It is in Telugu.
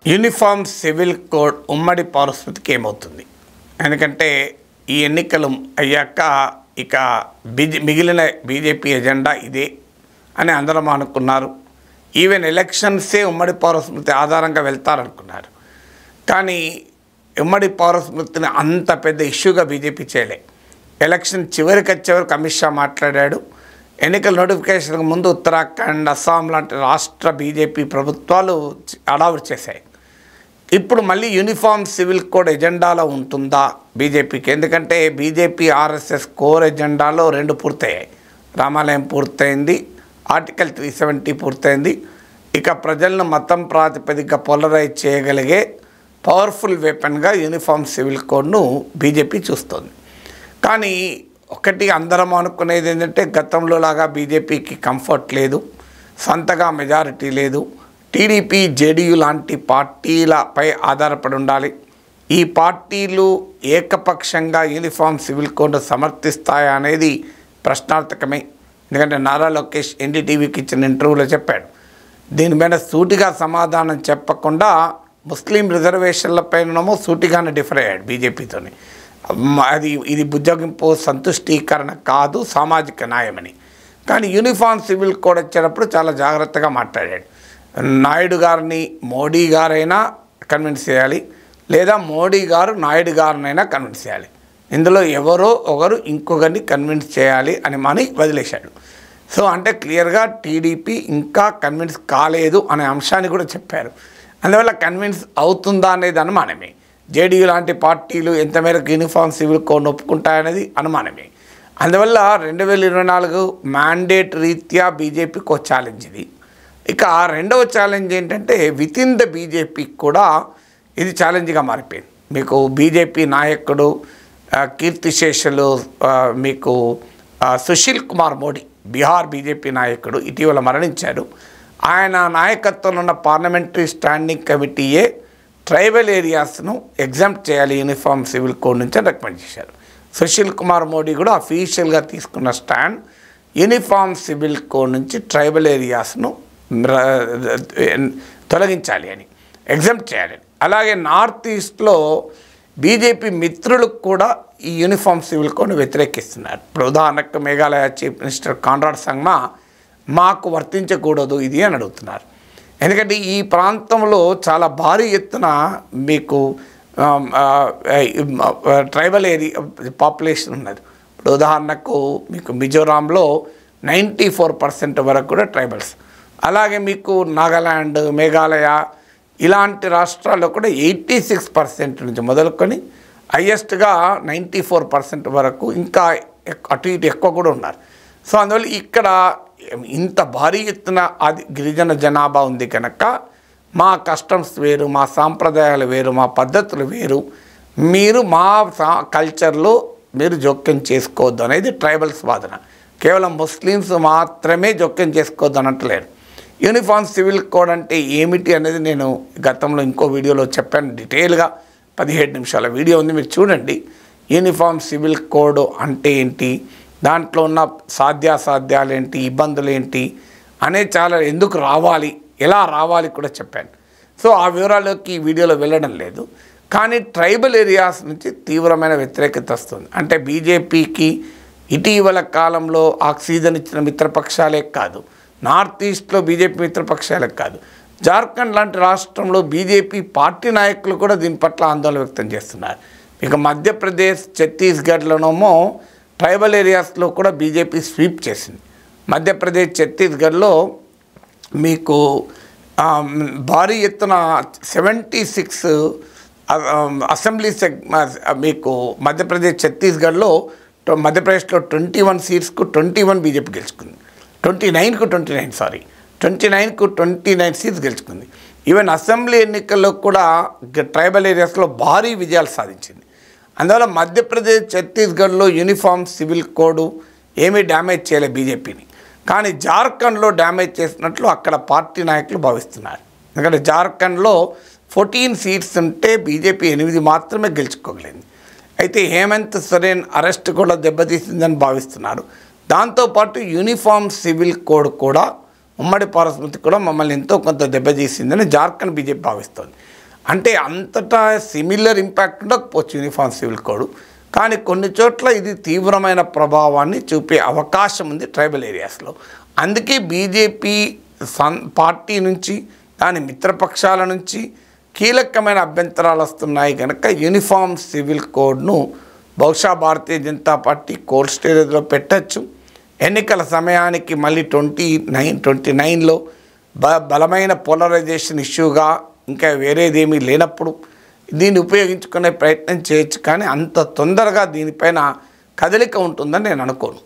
యూనిఫామ్ సివిల్ కోడ్ ఉమ్మడి పౌరస్మృతికి ఏమవుతుంది? ఎందుకంటే ఈ ఎన్నికలు అయ్యాక ఇక మిగిలిన బీజేపీ ఎజెండా ఇదే అని అందరం అనుకున్నారు. ఈవెన్ ఎలక్షన్సే ఉమ్మడి పౌరస్మృతి ఆధారంగా వెళ్తారనుకున్నారు. కానీ ఉమ్మడి పౌరస్మృతిని అంత పెద్ద ఇష్యూగా బీజేపీ చేయలే. ఎలక్షన్ చివరికి వచ్చేవరకు అమిత్ షా మాట్లాడాడు. ఎన్నికల నోటిఫికేషన్కు ముందు ఉత్తరాఖండ్, అస్సాం లాంటి రాష్ట్ర బీజేపీ ప్రభుత్వాలు అడావుడు చేశాయి. ఇప్పుడు మళ్ళీ యూనిఫామ్ సివిల్ కోడ్ ఎజెండాలో ఉంటుందా బీజేపీకి? ఎందుకంటే బీజేపీ ఆర్ఎస్ఎస్ కోర్ ఎజెండాలో 2 పూర్తయ్యాయి. రామాలయం పూర్తయింది, ఆర్టికల్ 370 పూర్తయింది. ఇక ప్రజలను మతం ప్రాతిపదికగా పోలరైజ్ చేయగలిగే పవర్ఫుల్ వెపన్గా యూనిఫామ్ సివిల్ కోడ్ను బీజేపీ చూస్తుంది. కానీ ఒకటి అందరం అనుకునేది ఏంటంటే గతంలో లాగా బీజేపీకి కంఫర్ట్ లేదు, సొంతగా మెజారిటీ లేదు. టీడీపీ, జేడీయూ లాంటి పార్టీలపై ఆధారపడి ఉండాలి. ఈ పార్టీలు ఏకపక్షంగా యూనిఫామ్ సివిల్ కోడ్ను సమర్థిస్తాయా అనేది ప్రశ్నార్థకమే. ఎందుకంటే నారా లోకేష్ ఎన్డీటీవీకి ఇచ్చిన ఇంటర్వ్యూలో చెప్పాడు. దీని మీద సూటిగా సమాధానం చెప్పకుండా ముస్లిం రిజర్వేషన్లపైనేమో సూటిగానే డిఫర్ అయ్యాడు బీజేపీతోని. ఇది బుజ్జగింపు, సంతుష్టీకరణ కాదు, సామాజిక న్యాయమని. కానీ యూనిఫామ్ సివిల్ కోడ్ వచ్చేటప్పుడు చాలా జాగ్రత్తగా మాట్లాడాడు. నాయుడు గారిని మోడీ గారైనా కన్విన్స్ చేయాలి, లేదా మోడీ గారు నాయుడు గారినైనా కన్విన్స్ చేయాలి. ఇందులో ఎవరో ఒకరు ఇంకొకరిని కన్విన్స్ చేయాలి అని వదిలేశాడు. సో అంటే క్లియర్గా టీడీపీ ఇంకా కన్విన్స్ కాలేదు అనే అంశాన్ని కూడా చెప్పారు. అందువల్ల కన్విన్స్ అవుతుందా అనేది అనుమానమే. జేడీయూ లాంటి పార్టీలు ఎంత మేరకు యూనిఫామ్ సివిల్ కోడ్ ఒప్పుకుంటాయనేది అనుమానమే. అందువల్ల 2024 మ్యాండేట్ రీత్యా బీజేపీకి ఒక ఛాలెంజ్ ఇది. ఇక రెండవ ఛాలెంజ్ ఏంటంటే వితిన్ ద బీజేపీకి కూడా ఇది ఛాలెంజ్గా మారిపోయింది. మీకు బీజేపీ నాయకుడు కీర్తిశేషులు మీకు సుశీల్ కుమార్ మోడీ, బీహార్ బీజేపీ నాయకుడు, ఇటీవల మరణించారు. ఆయన నాయకత్వంలో ఉన్న పార్లమెంటరీ స్టాండింగ్ కమిటీయే ట్రైబల్ ఏరియాస్ను ఎగ్జామ్ట్ చేయాలి యూనిఫామ్ సివిల్ కోడ్ నుంచి అని రికమెండ్ చేశారు. సుశీల్ కుమార్ మోడీ కూడా అఫీషియల్గా తీసుకున్న స్టాండ్ యూనిఫామ్ సివిల్ కోడ్ నుంచి ట్రైబల్ ఏరియాస్ను తొలగించాలి అని, ఎగ్జామ్ట్ చేయాలని. అలాగే నార్త్ ఈస్ట్లో బీజేపీ మిత్రులకు కూడా ఈ యూనిఫామ్ సివిల్ కోడ్ను వ్యతిరేకిస్తున్నారు. ఇప్పుడు ఉదాహరణకు Meghalaya chief minister Conrad Sangma మాకు వర్తించకూడదు ఇది అని అడుగుతున్నారు. ఎందుకంటే ఈ ప్రాంతంలో చాలా భారీ ఎత్తున మీకు ట్రైబల్ ఏరియా పాపులేషన్ ఉన్నది. ఇప్పుడు ఉదాహరణకు మీకు మిజోరాంలో 94% వరకు కూడా ట్రైబల్స్. అలాగే మీకు నాగాల్యాండ్, మేఘాలయ ఇలాంటి రాష్ట్రాల్లో కూడా 86% నుంచి మొదలుకొని హయ్యెస్ట్గా 94% వరకు, ఇంకా అటు ఇటు ఎక్కువ కూడా ఉన్నారు. సో అందువల్ల ఇక్కడ ఇంత భారీ ఎత్తున అది గిరిజన జనాభా ఉంది కనుక మా కస్టమ్స్ వేరు, మా సాంప్రదాయాలు వేరు, మా పద్ధతులు వేరు, మీరు మా కల్చర్లో మీరు జోక్యం చేసుకోవద్దు అనేది ట్రైబల్స్ వాదన. కేవలం ముస్లిమ్స్ మాత్రమే జోక్యం చేసుకోవద్దు అనట్లేరు. యూనిఫామ్ సివిల్ కోడ్ అంటే ఏమిటి అనేది నేను గతంలో ఇంకో వీడియోలో చెప్పాను డీటెయిల్గా. 17 నిమిషాల వీడియో ఉంది, మీరు చూడండి. యూనిఫామ్ సివిల్ కోడ్ అంటే ఏంటి, దాంట్లో ఉన్న సాధ్యాసాధ్యాలు ఏంటి, ఇబ్బందులు ఏంటి అనేది చాలా ఎందుకు రావాలి, ఎలా రావాలి కూడా చెప్పాను. సో ఆ వివరాల్లోకి ఈ వీడియోలో వెళ్ళడం లేదు. కానీ ట్రైబల్ ఏరియాస్ నుంచి తీవ్రమైన వ్యతిరేకత వస్తుంది. అంటే బీజేపీకి ఇటీవల కాలంలో ఆక్సిజన్ ఇచ్చిన మిత్రపక్షాలే కాదు, నార్త్ ఈస్ట్లో బీజేపీ మిత్రపక్షాలే కాదు, జార్ఖండ్ లాంటి రాష్ట్రంలో బీజేపీ పార్టీ నాయకులు కూడా దీని పట్ల ఆందోళన వ్యక్తం చేస్తున్నారు. ఇక మధ్యప్రదేశ్, ఛత్తీస్గఢ్లోనేమో ట్రైబల్ ఏరియాస్లో కూడా బీజేపీ స్వీప్ చేసింది. మధ్యప్రదేశ్, ఛత్తీస్గఢ్లో మీకు భారీ ఎత్తున 76 అసెంబ్లీ మీకు మధ్యప్రదేశ్, ఛత్తీస్గఢ్లో మధ్యప్రదేశ్లో 21 సీట్స్కు 21 బీజేపీ గెలుచుకుంది. 29 సీట్స్ గెలుచుకుంది. ఈవెన్ అసెంబ్లీ ఎన్నికల్లో కూడా ట్రైబల్ ఏరియాస్లో భారీ విజయాలు సాధించింది. అందువల్ల మధ్యప్రదేశ్, ఛత్తీస్గఢ్లో యూనిఫామ్ సివిల్ కోడ్ ఏమీ డ్యామేజ్ చేయలే బీజేపీని. కానీ జార్ఖండ్లో డ్యామేజ్ చేసినట్లు అక్కడ పార్టీ నాయకులు భావిస్తున్నారు. ఎందుకంటే జార్ఖండ్లో 14 సీట్స్ ఉంటే బీజేపీ 8 మాత్రమే గెలుచుకోగలిగింది. అయితే హేమంత్ సోరెన్ అరెస్ట్ కూడా దెబ్బతీసిందని భావిస్తున్నారు. దాంతోపాటు యూనిఫామ్ సివిల్ కోడ్ కూడా ఉమ్మడి పౌరస్మృతి కూడా మమ్మల్ని ఎంతో కొంత దెబ్బతీసిందని జార్ఖండ్ బీజేపీ భావిస్తోంది. అంటే అంతటా సిమిలర్ ఇంపాక్ట్ ఉండకపోవచ్చు యూనిఫామ్ సివిల్ కోడ్, కానీ కొన్ని చోట్ల ఇది తీవ్రమైన ప్రభావాన్ని చూపే అవకాశం ఉంది ట్రైబల్ ఏరియాస్లో. అందుకే బీజేపీ పార్టీ నుంచి దాని మిత్రపక్షాల నుంచి కీలకమైన అభ్యంతరాలు వస్తున్నాయి కనుక యూనిఫామ్ సివిల్ కోడ్ను బహుశా భారతీయ జనతా పార్టీ కోల్డ్ స్టోరేజ్లో పెట్టచ్చు. ఎన్నికల సమయానికి మళ్ళీ 29లో బలమైన పోలరైజేషన్ ఇష్యూగా ఇంకా వేరేదేమీ లేనప్పుడు దీన్ని ఉపయోగించుకునే ప్రయత్నం చేయొచ్చు, కానీ అంత తొందరగా దీనిపైన కదలిక ఉంటుందని నేను అనుకోను.